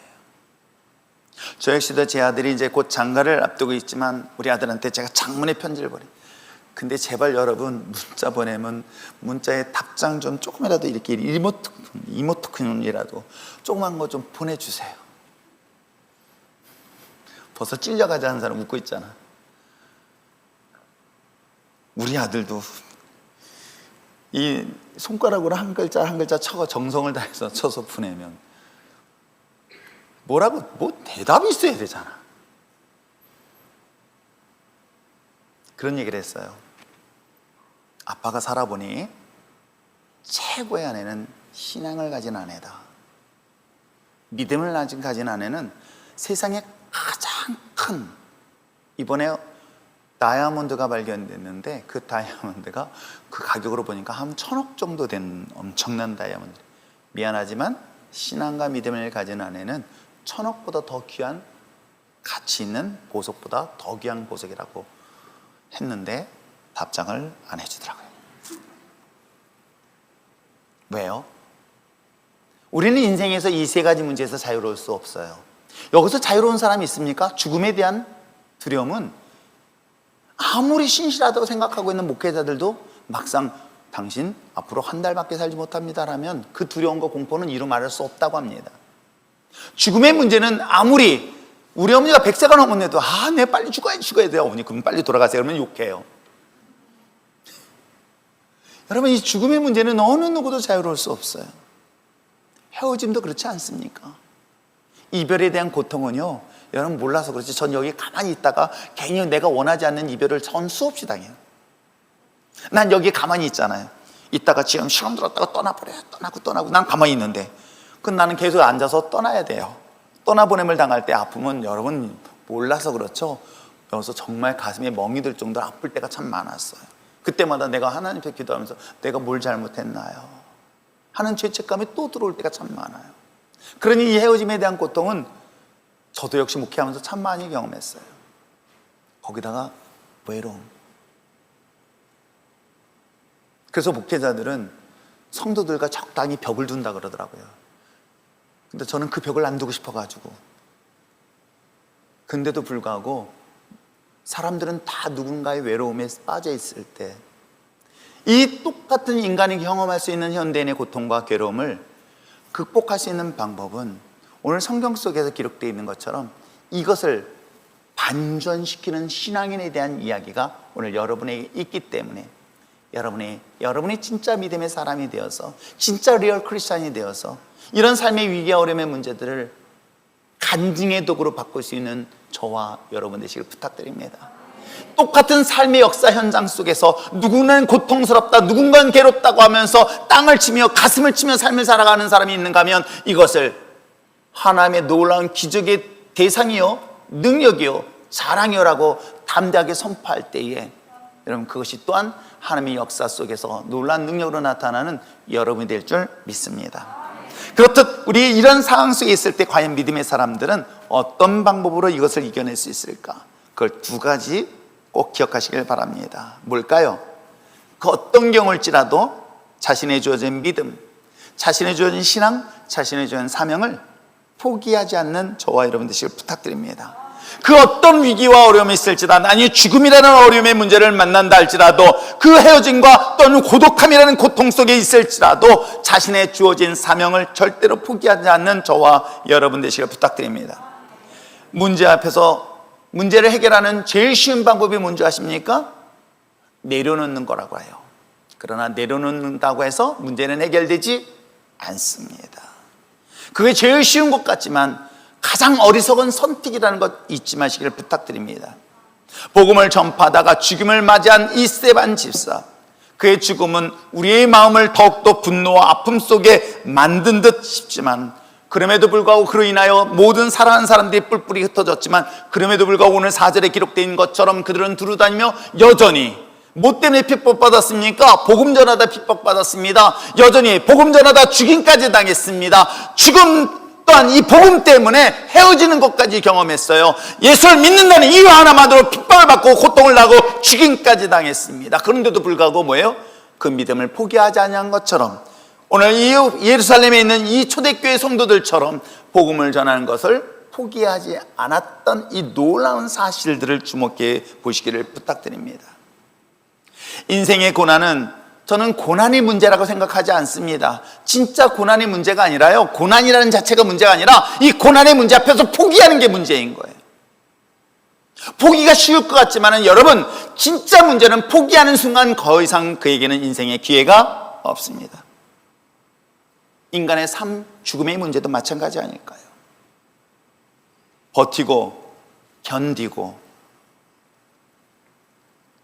저 역시도 제 아들이 이제 곧 장가를 앞두고 있지만 우리 아들한테 제가 장문의 편지를 보내. 근데 제발 여러분 문자 보내면 문자에 답장 좀 조금이라도 이렇게 이모티콘이라도 조그만 거 좀 보내주세요. 벌써 찔려가자 하는 사람 웃고 있잖아. 우리 아들도 이 손가락으로 한 글자 한 글자 쳐서 정성을 다해서 쳐서 보내면 뭐 대답이 있어야 되잖아. 그런 얘기를 했어요. 아빠가 살아보니 최고의 아내는 신앙을 가진 아내다. 믿음을 가진 아내는 세상에 가장 큰, 이번에 다이아몬드가 발견됐는데 그 다이아몬드가 그 가격으로 보니까 한 1,000억 정도 된 엄청난 다이아몬드. 미안하지만 신앙과 믿음을 가진 아내는 1,000억보다 더 귀한 가치 있는 보석보다 더 귀한 보석이라고 했는데 답장을 안 해주더라고요. 왜요? 우리는 인생에서 이 세 가지 문제에서 자유로울 수 없어요. 여기서 자유로운 사람이 있습니까? 죽음에 대한 두려움은 아무리 신실하다고 생각하고 있는 목회자들도 막상 당신 앞으로 한 달밖에 살지 못합니다라면 그 두려움과 공포는 이루 말할 수 없다고 합니다. 죽음의 문제는 아무리 우리 어머니가 100세가 넘었는데도 내 빨리 죽어야 돼요. 어머니 그럼 빨리 돌아가세요. 그러면 욕해요. 여러분, 이 죽음의 문제는 어느 누구도 자유로울 수 없어요. 헤어짐도 그렇지 않습니까? 이별에 대한 고통은요, 여러분 몰라서 그렇지 전 여기 가만히 있다가 괜히 내가 원하지 않는 이별을 전 수없이 당해요. 난 여기 가만히 있잖아요. 있다가 지금 시험 들었다가 떠나버려요. 떠나고 난 가만히 있는데 그럼 나는 계속 앉아서 떠나야 돼요. 떠나보냄을 당할 때 아픔은 여러분 몰라서 그렇죠. 여기서 정말 가슴에 멍이 들 정도로 아플 때가 참 많았어요. 그때마다 내가 하나님께 기도하면서 내가 뭘 잘못했나요? 하는 죄책감이 또 들어올 때가 참 많아요. 그러니 이 헤어짐에 대한 고통은 저도 역시 목회하면서 참 많이 경험했어요. 거기다가 외로움. 그래서 목회자들은 성도들과 적당히 벽을 둔다 그러더라고요. 근데 저는 그 벽을 안 두고 싶어가지고. 근데도 불구하고 사람들은 다 누군가의 외로움에 빠져 있을 때 이 똑같은 인간이 경험할 수 있는 현대인의 고통과 괴로움을 극복할 수 있는 방법은 오늘 성경 속에서 기록되어 있는 것처럼 이것을 반전시키는 신앙인에 대한 이야기가 오늘 여러분에게 있기 때문에 여러분이 진짜 믿음의 사람이 되어서 진짜 리얼 크리스찬이 되어서 이런 삶의 위기와 어려움의 문제들을 간증의 도구로 바꿀 수 있는 저와 여러분 되시길 부탁드립니다. 똑같은 삶의 역사 현장 속에서 누구는 고통스럽다, 누군가는 괴롭다고 하면서 땅을 치며 가슴을 치며 삶을 살아가는 사람이 있는가 하면 이것을 하나님의 놀라운 기적의 대상이요, 능력이요, 자랑이요라고 담대하게 선포할 때에 여러분 그것이 또한 하나님의 역사 속에서 놀라운 능력으로 나타나는 여러분이 될 줄 믿습니다. 그렇듯 우리 이런 상황 속에 있을 때 과연 믿음의 사람들은 어떤 방법으로 이것을 이겨낼 수 있을까? 그걸 두 가지 꼭 기억하시길 바랍니다. 뭘까요? 그 어떤 경우일지라도 자신의 주어진 믿음, 자신의 주어진 신앙, 자신의 주어진 사명을 포기하지 않는 저와 여러분 되시길 부탁드립니다. 그 어떤 위기와 어려움이 있을지라도, 아니 죽음이라는 어려움의 문제를 만난다 할지라도, 그 헤어짐과 또는 고독함이라는 고통 속에 있을지라도 자신의 주어진 사명을 절대로 포기하지 않는 저와 여러분 되시길 부탁드립니다. 문제 앞에서 문제를 해결하는 제일 쉬운 방법이 뭔지 아십니까? 내려놓는 거라고 해요. 그러나 내려놓는다고 해서 문제는 해결되지 않습니다. 그게 제일 쉬운 것 같지만 가장 어리석은 선택이라는 것 잊지 마시기를 부탁드립니다. 복음을 전파하다가 죽음을 맞이한 이 스데반 집사, 그의 죽음은 우리의 마음을 더욱더 분노와 아픔 속에 만든 듯 싶지만 그럼에도 불구하고 그로 인하여 모든 사랑하는 사람들이 뿔뿔이 흩어졌지만 그럼에도 불구하고 오늘 4절에 기록된 것처럼 그들은 두루다니며 여전히 뭐 때문에 핍박받았습니까? 복음 전하다 핍박받았습니다. 여전히 복음 전하다 죽임까지 당했습니다. 죽음 또한 이 복음 때문에 헤어지는 것까지 경험했어요. 예수를 믿는다는 이유 하나만으로 핍박을 받고 고통을 나고 죽임까지 당했습니다. 그런데도 불구하고 뭐예요? 그 믿음을 포기하지 않은 것처럼 오늘 이 예루살렘에 있는 이 초대교회 성도들처럼 복음을 전하는 것을 포기하지 않았던 이 놀라운 사실들을 주목해 보시기를 부탁드립니다. 인생의 고난은 저는 고난이 문제라고 생각하지 않습니다. 진짜 고난이 문제가 아니라요, 고난이라는 자체가 문제가 아니라 이 고난의 문제 앞에서 포기하는 게 문제인 거예요. 포기가 쉬울 것 같지만 여러분, 진짜 문제는 포기하는 순간 더 이상 그에게는 인생의 기회가 없습니다. 인간의 삶, 죽음의 문제도 마찬가지 아닐까요? 버티고 견디고,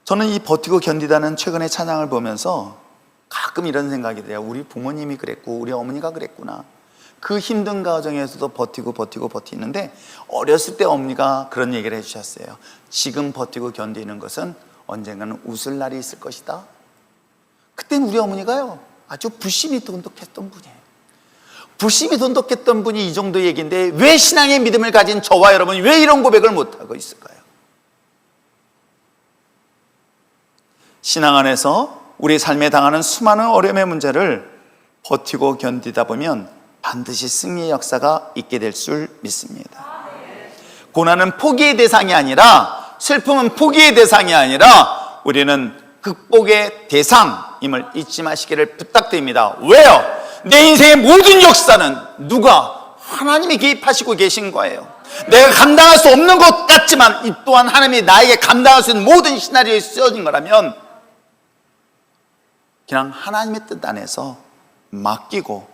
저는 이 버티고 견디다는 최근의 찬양을 보면서 가끔 이런 생각이 돼요. 우리 부모님이 그랬고 우리 어머니가 그랬구나. 그 힘든 과정에서도 버티고 버티는데, 어렸을 때 어머니가 그런 얘기를 해주셨어요. 지금 버티고 견디는 것은 언젠가는 웃을 날이 있을 것이다. 그땐 우리 어머니가요, 아주 불심이 돈독했던 분이에요. 불심이 돈독했던 분이 이 정도 얘기인데 왜 신앙의 믿음을 가진 저와 여러분이 왜 이런 고백을 못하고 있을까요? 신앙 안에서 우리 삶에 당하는 수많은 어려움의 문제를 버티고 견디다 보면 반드시 승리의 역사가 있게 될 줄 믿습니다. 고난은 포기의 대상이 아니라, 슬픔은 포기의 대상이 아니라 우리는 극복의 대상임을 잊지 마시기를 부탁드립니다. 왜요? 내 인생의 모든 역사는 누가? 하나님이 개입하시고 계신 거예요. 내가 감당할 수 없는 것 같지만 이 또한 하나님이 나에게 감당할 수 있는 모든 시나리오에 쓰여진 거라면 그냥 하나님의 뜻 안에서 맡기고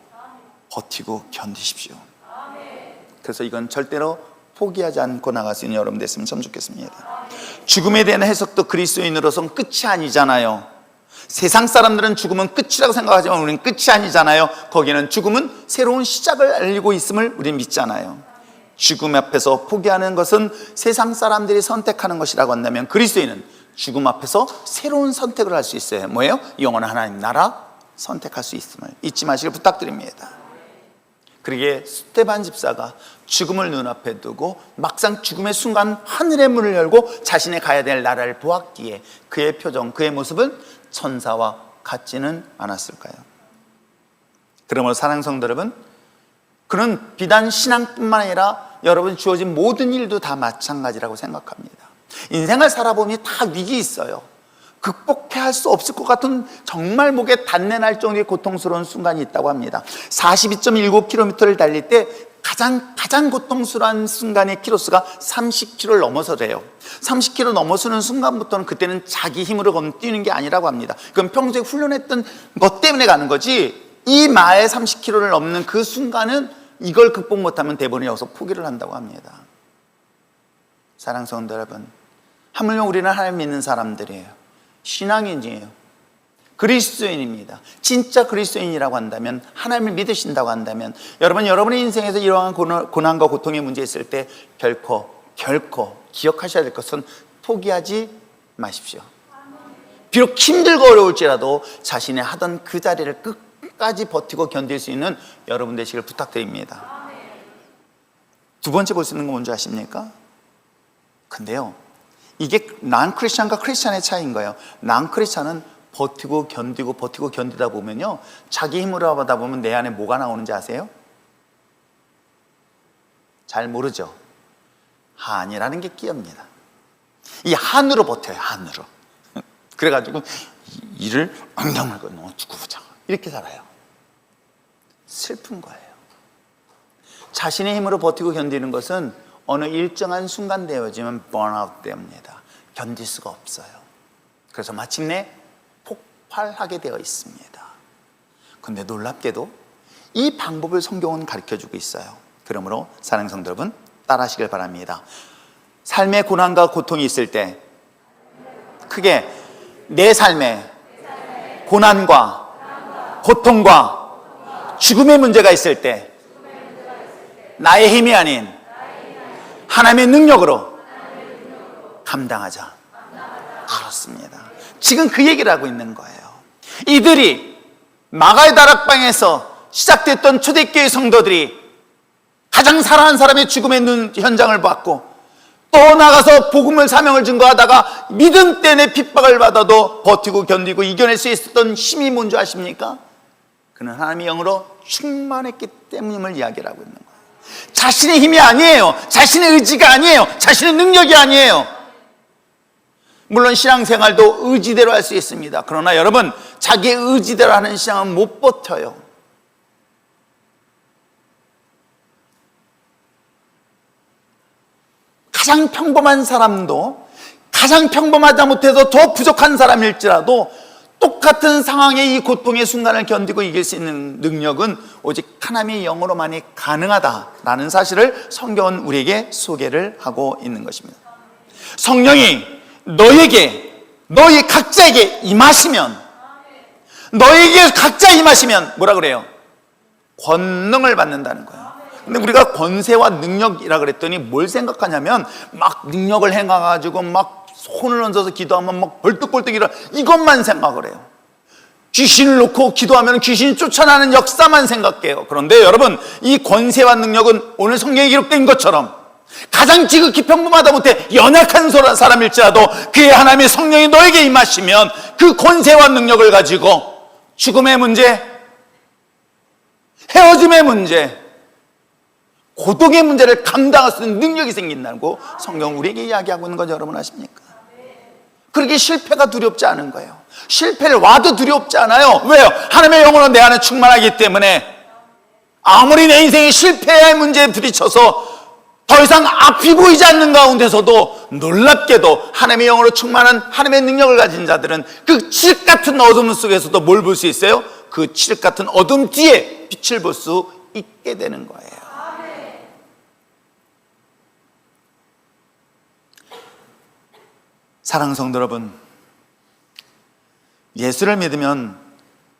버티고 견디십시오. 그래서 이건 절대로 포기하지 않고 나갈 수 있는 여러분 됐으면 참 좋겠습니다. 죽음에 대한 해석도 그리스도인으로서는 끝이 아니잖아요. 세상 사람들은 죽음은 끝이라고 생각하지만 우리는 끝이 아니잖아요. 거기는 죽음은 새로운 시작을 알리고 있음을 우리는 믿잖아요. 죽음 앞에서 포기하는 것은 세상 사람들이 선택하는 것이라고 한다면, 그리스도인은 죽음 앞에서 새로운 선택을 할 수 있어요. 뭐예요? 영원한 하나님 나라 선택할 수 있음을 잊지 마시길 부탁드립니다. 그러기에 스테반 집사가 죽음을 눈앞에 두고 막상 죽음의 순간 하늘의 문을 열고 자신의 가야 될 나라를 보았기에 그의 표정, 그의 모습은 천사와 같지는 않았을까요? 그러므로 사랑하는 성도 여러분, 그는 비단 신앙뿐만 아니라 여러분 주어진 모든 일도 다 마찬가지라고 생각합니다. 인생을 살아보니 다 위기 있어요. 극복해야 할 수 없을 것 같은 정말 목에 단내 날 정도의 고통스러운 순간이 있다고 합니다. 42.19km를 달릴 때 가장 고통스러운 순간의 키로수가 30km를 넘어서래요. 30km 넘어서는 순간부터는 그때는 자기 힘으로 뛰는 게 아니라고 합니다. 그건 평소에 훈련했던 것 때문에 가는 거지, 이 마의 30km를 넘는 그 순간은 이걸 극복 못하면 대부분 여기서 포기를 한다고 합니다. 사랑하는 성도 여러분, 하물며 우리는 하나님 믿는 사람들이에요. 신앙인이에요. 그리스도인입니다. 진짜 그리스도인이라고 한다면, 하나님을 믿으신다고 한다면, 여러분의 인생에서 이러한 고난과 고통의 문제 있을 때 결코 기억하셔야 될 것은 포기하지 마십시오. 비록 힘들고 어려울지라도 자신의 하던 그 자리를 끝까지 버티고 견딜 수 있는 여러분 되시길 부탁드립니다. 두 번째 볼 수 있는 건 뭔지 아십니까? 근데요, 이게 난크리스찬과 크리스찬의 차이인 거예요. 난크리스찬은 버티고 견디다 보면요, 자기 힘으로 하다 보면 내 안에 뭐가 나오는지 아세요? 잘 모르죠. 한이라는 게 끼옵니다. 이 한으로 버텨요. 한으로. 그래가지고 이를 엉덩을 건너 두고 보자 이렇게 살아요. 슬픈 거예요. 자신의 힘으로 버티고 견디는 것은 어느 일정한 순간 되어지면 번아웃 됩니다. 견딜 수가 없어요. 그래서 마침내 폭발하게 되어 있습니다. 그런데 놀랍게도 이 방법을 성경은 가르쳐주고 있어요. 그러므로 사랑하는 성도 여러분, 따라하시길 바랍니다. 삶의 고난과 고통이 있을 때, 크게 내 삶에 고난과 고통과 죽음의 문제가 있을 때 나의 힘이 아닌 하나님의 능력으로 감당하자. 그렇습니다. 지금 그 얘기를 하고 있는 거예요. 이들이 마가의 다락방에서 시작됐던 초대교회 성도들이 가장 사랑하는 사람의 죽음의 현장을 봤고, 또 나가서 복음을 사명을 증거하다가 믿음 때문에 핍박을 받아도 버티고 견디고 이겨낼 수 있었던 힘이 뭔지 아십니까? 그는 하나님의 영으로 충만했기 때문임을 이야기를 하고 있는 거예요. 자신의 힘이 아니에요. 자신의 의지가 아니에요. 자신의 능력이 아니에요. 물론 신앙생활도 의지대로 할 수 있습니다. 그러나 여러분, 자기의 의지대로 하는 신앙은 못 버텨요. 가장 평범한 사람도, 가장 평범하다 못해도 더 부족한 사람일지라도 똑같은 상황의 이 고통의 순간을 견디고 이길 수 있는 능력은 오직 하나님의 영으로만이 가능하다라는 사실을 성경은 우리에게 소개를 하고 있는 것입니다. 성령이 너희 각자에게 임하시면, 너에게 각자 임하시면 뭐라 그래요? 권능을 받는다는 거예요. 근데 우리가 권세와 능력이라 그랬더니 뭘 생각하냐면 막 능력을 행해가지고 막 손을 얹어서 기도하면 막 벌떡벌떡 일어나, 이것만 생각을 해요. 귀신을 놓고 기도하면 귀신이 쫓아나는 역사만 생각해요. 그런데 여러분, 이 권세와 능력은 오늘 성경에 기록된 것처럼 가장 지극히 평범하다 못해 연약한 사람일지라도 그의 하나님의 성령이 너에게 임하시면 그 권세와 능력을 가지고 죽음의 문제, 헤어짐의 문제, 고독의 문제를 감당할 수 있는 능력이 생긴다고 성경 우리에게 이야기하고 있는 거 여러분 아십니까? 그렇게 실패가 두렵지 않은 거예요. 실패를 와도 두렵지 않아요. 왜요? 하나님의 영으로 내 안에 충만하기 때문에 아무리 내 인생이 실패의 문제에 부딪혀서 더 이상 앞이 보이지 않는 가운데서도 놀랍게도 하나님의 영으로 충만한 하나님의 능력을 가진 자들은 그 칠흑 같은 어둠 속에서도 뭘 볼 수 있어요? 그 칠흑 같은 어둠 뒤에 빛을 볼 수 있게 되는 거예요. 사랑하는 성도 여러분, 예수를 믿으면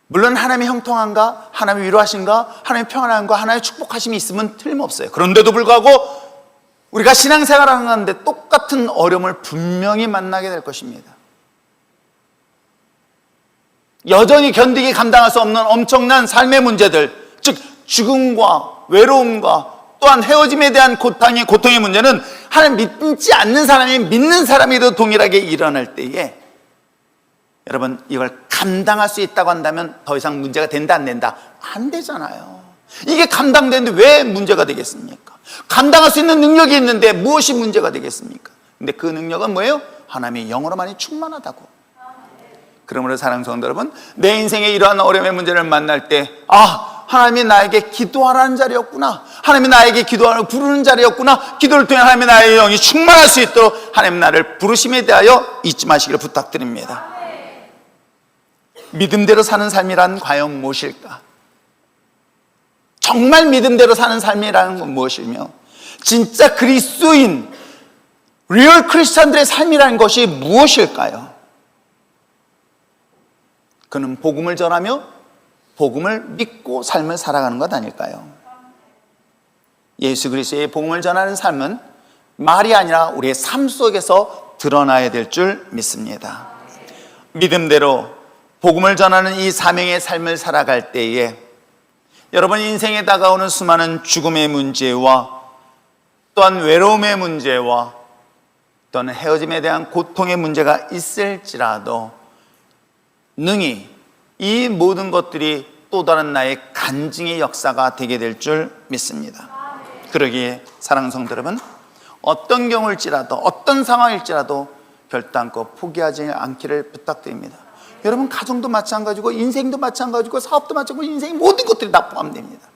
물론 하나님의 형통함과 하나님의 위로하심과 하나님의 평안함과 하나님의 축복하심이 있으면 틀림없어요. 그런데도 불구하고 우리가 신앙생활을 하는데 똑같은 어려움을 분명히 만나게 될 것입니다. 여전히 견디기 감당할 수 없는 엄청난 삶의 문제들, 즉 죽음과 외로움과 또한 헤어짐에 대한 고통의 문제는 하나님 믿지 않는 사람이 믿는 사람이도 동일하게 일어날 때에 여러분, 이걸 감당할 수 있다고 한다면 더 이상 문제가 된다 안 된다? 안 되잖아요. 이게 감당되는데 왜 문제가 되겠습니까? 감당할 수 있는 능력이 있는데 무엇이 문제가 되겠습니까? 근데 그 능력은 뭐예요? 하나님의 영으로만이 충만하다고. 그러므로 사랑하는 성도 여러분, 내 인생에 이러한 어려움의 문제를 만날 때 하나님이 나에게 기도하라는 자리였구나, 하나님이 나에게 기도하라고 부르는 자리였구나, 기도를 통해 하나님이 나의 영이 충만할 수 있도록 하나님 나를 부르심에 대하여 잊지 마시기를 부탁드립니다. 믿음대로 사는 삶이란 과연 무엇일까? 정말 믿음대로 사는 삶이라는 건 무엇이며, 진짜 그리스도인 리얼 크리스찬들의 삶이라는 것이 무엇일까요? 그는 복음을 전하며 복음을 믿고 삶을 살아가는 것 아닐까요? 예수 그리스도의 복음을 전하는 삶은 말이 아니라 우리의 삶 속에서 드러나야 될 줄 믿습니다. 믿음대로 복음을 전하는 이 사명의 삶을 살아갈 때에 여러분 인생에 다가오는 수많은 죽음의 문제와 또한 외로움의 문제와 또는 헤어짐에 대한 고통의 문제가 있을지라도 능히 이 모든 것들이 또 다른 나의 간증의 역사가 되게 될 줄 믿습니다. 그러기에 사랑하는 성도 여러분, 어떤 경우일지라도 어떤 상황일지라도 결단코 포기하지 않기를 부탁드립니다. 여러분 가정도 마찬가지고 인생도 마찬가지고 사업도 마찬가지고 인생의 모든 것들이 다 포함됩니다.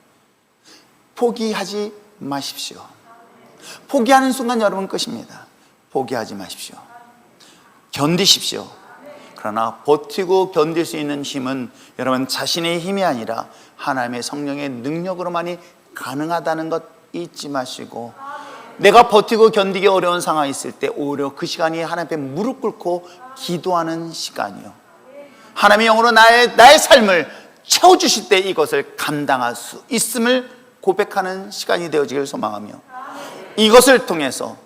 포기하지 마십시오. 포기하는 순간 여러분 끝입니다. 포기하지 마십시오. 견디십시오. 그러나 버티고 견딜 수 있는 힘은 여러분 자신의 힘이 아니라 하나님의 성령의 능력으로만이 가능하다는 것 잊지 마시고, 내가 버티고 견디기 어려운 상황이 있을 때 오히려 그 시간이 하나님 앞에 무릎 꿇고 기도하는 시간이요, 하나님의 영으로 나의 삶을 채워주실 때 이것을 감당할 수 있음을 고백하는 시간이 되어지길 소망하며, 이것을 통해서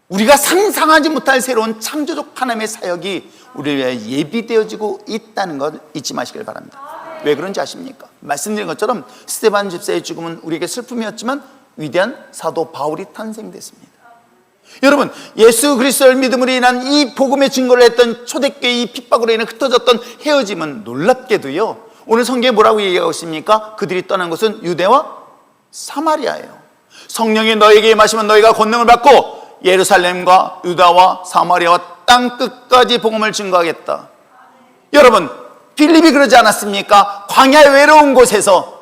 우리가 상상하지 못할 새로운 창조적 하나님의 사역이 우리를 위해 예비되어지고 있다는 것 잊지 마시길 바랍니다. 왜 그런지 아십니까? 말씀드린 것처럼 스데반 집사의 죽음은 우리에게 슬픔이었지만 위대한 사도 바울이 탄생됐습니다. 여러분, 예수 그리스도를 믿음으로 인한 이 복음의 증거를 했던 초대교회의 이 핍박으로 인해 흩어졌던 헤어짐은 놀랍게도요, 오늘 성경에 뭐라고 얘기하고 있습니까? 그들이 떠난 곳은 유대와 사마리아예요. 성령이 너에게 임하시면 너희가 권능을 받고 예루살렘과 유다와 사마리아와 땅 끝까지 복음을 증거하겠다. 여러분, 빌립이 그러지 않았습니까? 광야의 외로운 곳에서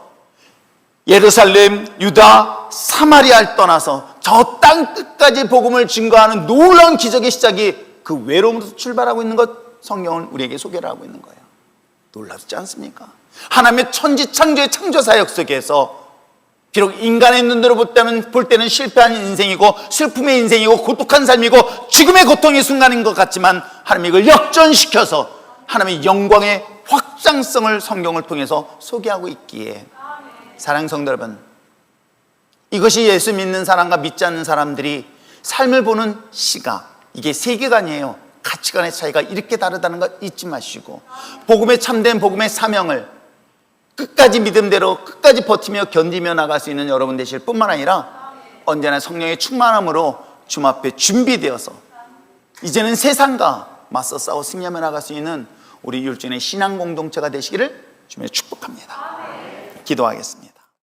예루살렘, 유다, 사마리아를 떠나서 저 땅 끝까지 복음을 증거하는 놀라운 기적의 시작이 그 외로움으로서 출발하고 있는 것, 성경은 우리에게 소개를 하고 있는 거예요. 놀랍지 않습니까? 하나님의 천지창조의 창조사역 속에서 비록 인간의 눈으로 볼 때는 실패한 인생이고 슬픔의 인생이고 고독한 삶이고 죽음의 고통의 순간인 것 같지만, 하나님이 이걸 역전시켜서 하나님의 영광의 확장성을 성경을 통해서 소개하고 있기에, 사랑하는 성도 여러분, 이것이 예수 믿는 사람과 믿지 않는 사람들이 삶을 보는 시각, 이게 세계관이에요. 가치관의 차이가 이렇게 다르다는 거 잊지 마시고, 복음의 참된 복음의 사명을 끝까지 믿음대로 끝까지 버티며 견디며 나갈 수 있는 여러분 되실 뿐만 아니라, 언제나 성령의 충만함으로 주님 앞에 준비되어서 이제는 세상과 맞서 싸워 승리하며 나갈 수 있는 우리 율전의 신앙 공동체가 되시기를 주님의 축복합니다. 기도하겠습니다.